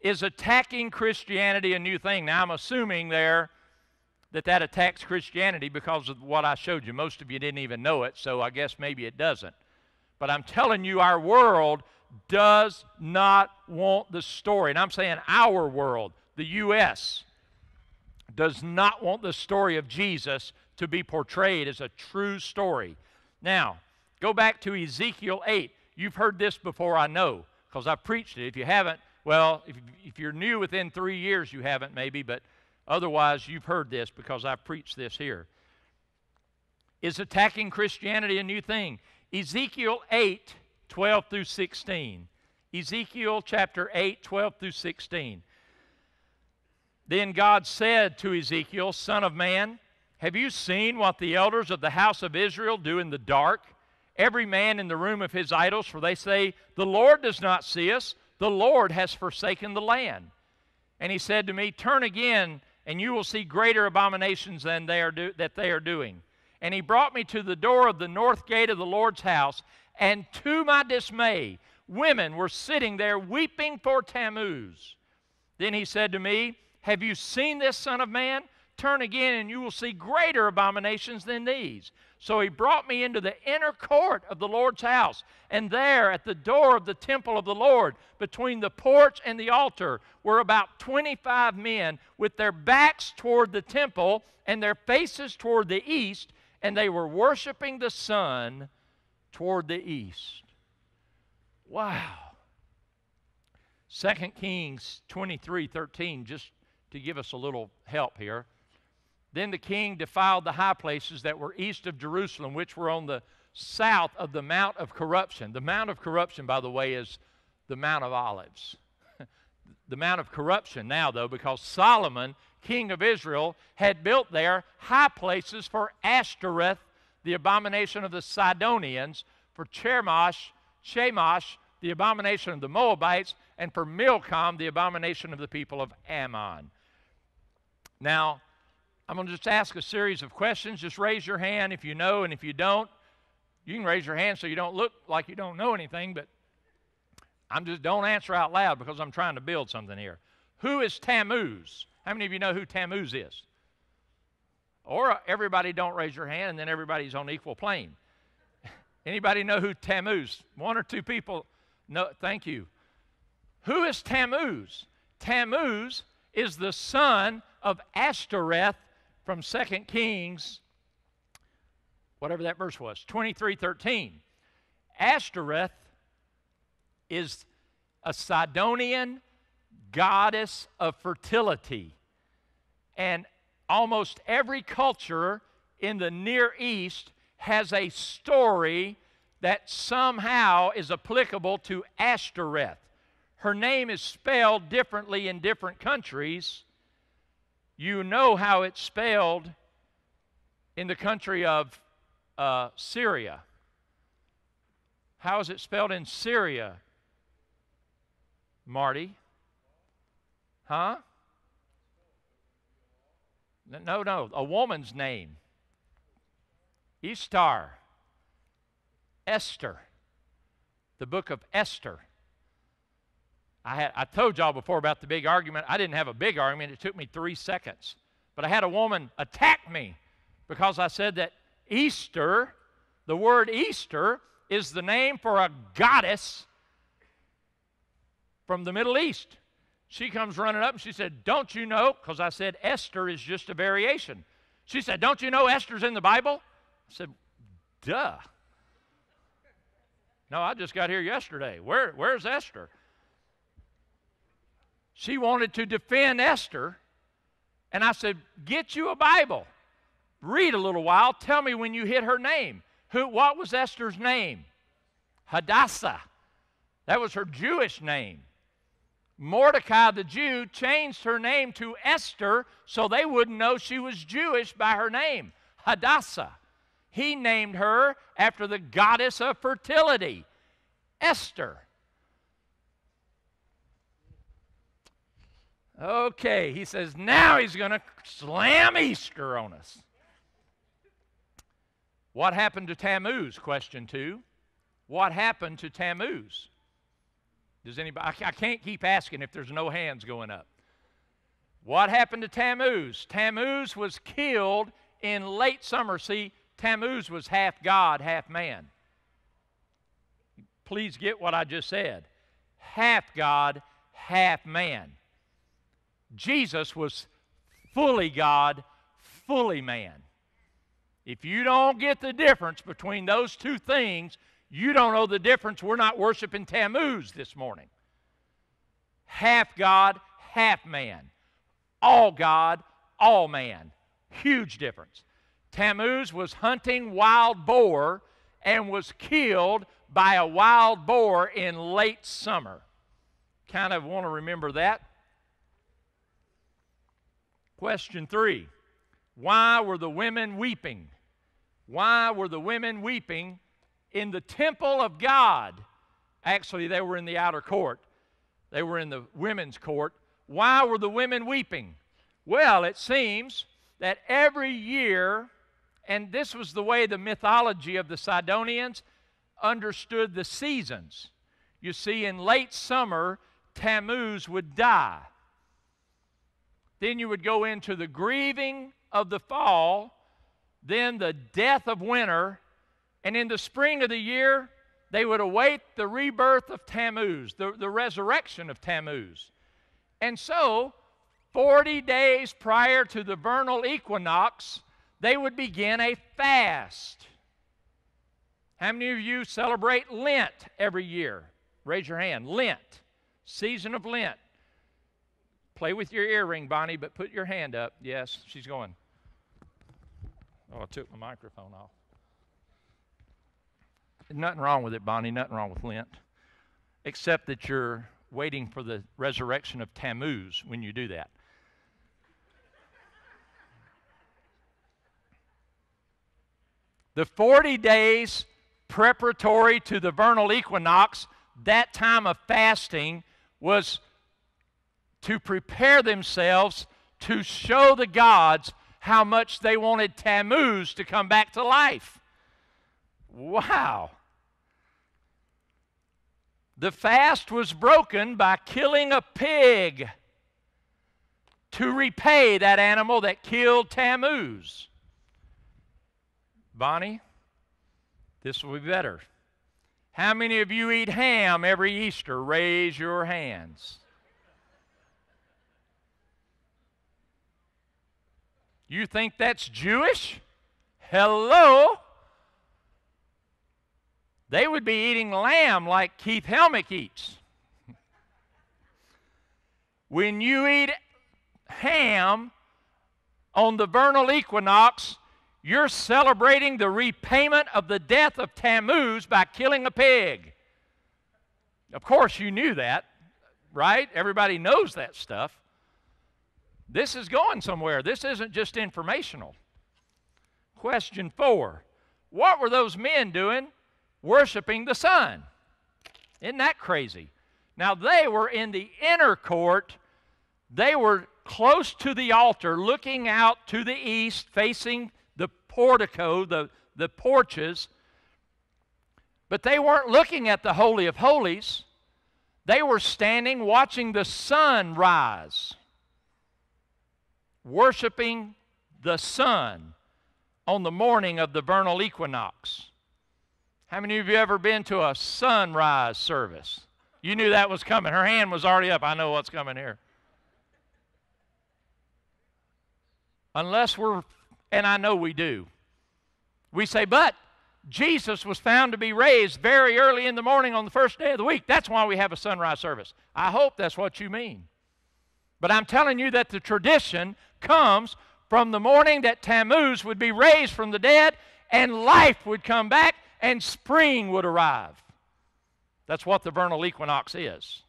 Is attacking Christianity a new thing? Now, I'm assuming there that attacks Christianity because of what I showed you. Most of you didn't even know it, so I guess maybe it doesn't. But I'm telling you, our world does not want the story. And I'm saying our world, the U.S., does not want the story of Jesus to be portrayed as a true story. Now, go back to Ezekiel 8. You've heard this before, I know, because I've preached it. If you haven't, well, if you're new within 3 years, you haven't maybe, but otherwise you've heard this because I've preached this here. Is attacking Christianity a new thing? Ezekiel 8, 12 through 16. Ezekiel chapter 8, 12 through 16. Then God said to Ezekiel, Son of man, have you seen what the elders of the house of Israel do in the dark? Every man in the room of his idols, for they say, the Lord does not see us. The Lord has forsaken the land. And he said to me, turn again, and you will see greater abominations than that they are doing. And he brought me to the door of the north gate of the Lord's house, and to my dismay, women were sitting there weeping for Tammuz. Then he said to me, have you seen this, Son of man? Turn again, and you will see greater abominations than these. So he brought me into the inner court of the Lord's house, and there at the door of the temple of the Lord, between the porch and the altar, were about 25 men with their backs toward the temple and their faces toward the east, and they were worshiping the sun toward the east. Wow. 2 Kings 23:13, just to give us a little help here. Then the king defiled the high places that were east of Jerusalem, which were on the south of the Mount of Corruption. The Mount of Corruption, by the way, is the Mount of Olives. The Mount of Corruption now, though, because Solomon, king of Israel, had built there high places for Ashtoreth, the abomination of the Sidonians, for Chemosh, the abomination of the Moabites, and for Milcom, the abomination of the people of Ammon. Now, I'm going to just ask a series of questions. Just raise your hand if you know, and if you don't, you can raise your hand so you don't look like you don't know anything, but don't answer out loud because I'm trying to build something here. Who is Tammuz? How many of you know who Tammuz is? Or everybody don't raise your hand, and then everybody's on equal plane. Anybody know who Tammuz? One or two people? No, thank you. Who is Tammuz? Tammuz is the son of Ashtoreth from 2 Kings, whatever that verse was, 23:13. Ashtoreth is a Sidonian goddess of fertility. And almost every culture in the Near East has a story that somehow is applicable to Ashtoreth. Her name is spelled differently in different countries. You know how it's spelled in the country of Syria. How is it spelled in Syria, Marty? Huh? No, a woman's name. Ishtar. Esther. The book of Esther. I told y'all before about the big argument. I didn't have a big argument. It took me 3 seconds. But I had a woman attack me because I said that Easter, the word Easter, is the name for a goddess from the Middle East. She comes running up and she said, don't you know, because I said Esther is just a variation. She said, don't you know Esther's in the Bible? I said, duh. No, I just got here yesterday. Where's Esther? She wanted to defend Esther, and I said, get you a Bible. Read a little while. Tell me when you hit her name. What was Esther's name? Hadassah. That was her Jewish name. Mordecai the Jew changed her name to Esther so they wouldn't know she was Jewish by her name, Hadassah. He named her after the goddess of fertility, Esther. Okay, he says now he's going to slam Easter on us. What happened to Tammuz? Question 2. What happened to Tammuz? Does anybody? I can't keep asking if there's no hands going up. What happened to Tammuz? Tammuz was killed in late summer. See, Tammuz was half God, half man. Please get what I just said. Half God, half man. Jesus was fully God, fully man. If you don't get the difference between those two things, you don't know the difference. We're not worshiping Tammuz this morning. Half God, half man. All God, all man. Huge difference. Tammuz was hunting wild boar and was killed by a wild boar in late summer. Kind of want to remember that. Question 3. Why were the women weeping? Why were the women weeping in the temple of God? Actually, they were in the outer court. They were in the women's court. Why were the women weeping? Well, it seems that every year, and this was the way the mythology of the Sidonians understood the seasons. You see, in late summer, Tammuz would die. Then you would go into the grieving of the fall, then the death of winter, and in the spring of the year, they would await the rebirth of Tammuz, the resurrection of Tammuz. And so, 40 days prior to the vernal equinox, they would begin a fast. How many of you celebrate Lent every year? Raise your hand. Lent. Season of Lent. Play with your earring, Bonnie, but put your hand up. Yes, she's going. Oh, I took my microphone off. Nothing wrong with it, Bonnie. Nothing wrong with Lent. Except that you're waiting for the resurrection of Tammuz when you do that. The 40 days preparatory to the vernal equinox, that time of fasting was to prepare themselves to show the gods how much they wanted Tammuz to come back to life. Wow. The fast was broken by killing a pig to repay that animal that killed Tammuz. Bonnie, this will be better. How many of you eat ham every Easter? Raise your hands. You think that's Jewish? Hello? They would be eating lamb like Keith Helmick eats. When you eat ham on the vernal equinox, you're celebrating the repayment of the death of Tammuz by killing a pig. Of course, you knew that, right? Everybody knows that stuff. This is going somewhere. This isn't just informational. Question 4. What were those men doing worshiping the sun? Isn't that crazy? Now, they were in the inner court. They were close to the altar, looking out to the east, facing the portico, the porches. But they weren't looking at the Holy of Holies. They were standing watching the sun rise, worshiping the sun on the morning of the vernal equinox. How many of you ever been to a sunrise service? You knew that was coming. Her hand was already up. I know what's coming here. Unless we're, and I know we do, we say, but Jesus was found to be raised very early in the morning on the first day of the week. That's why we have a sunrise service. I hope that's what you mean. But I'm telling you that the tradition comes from the morning that Tammuz would be raised from the dead and life would come back and spring would arrive. That's what the vernal equinox is.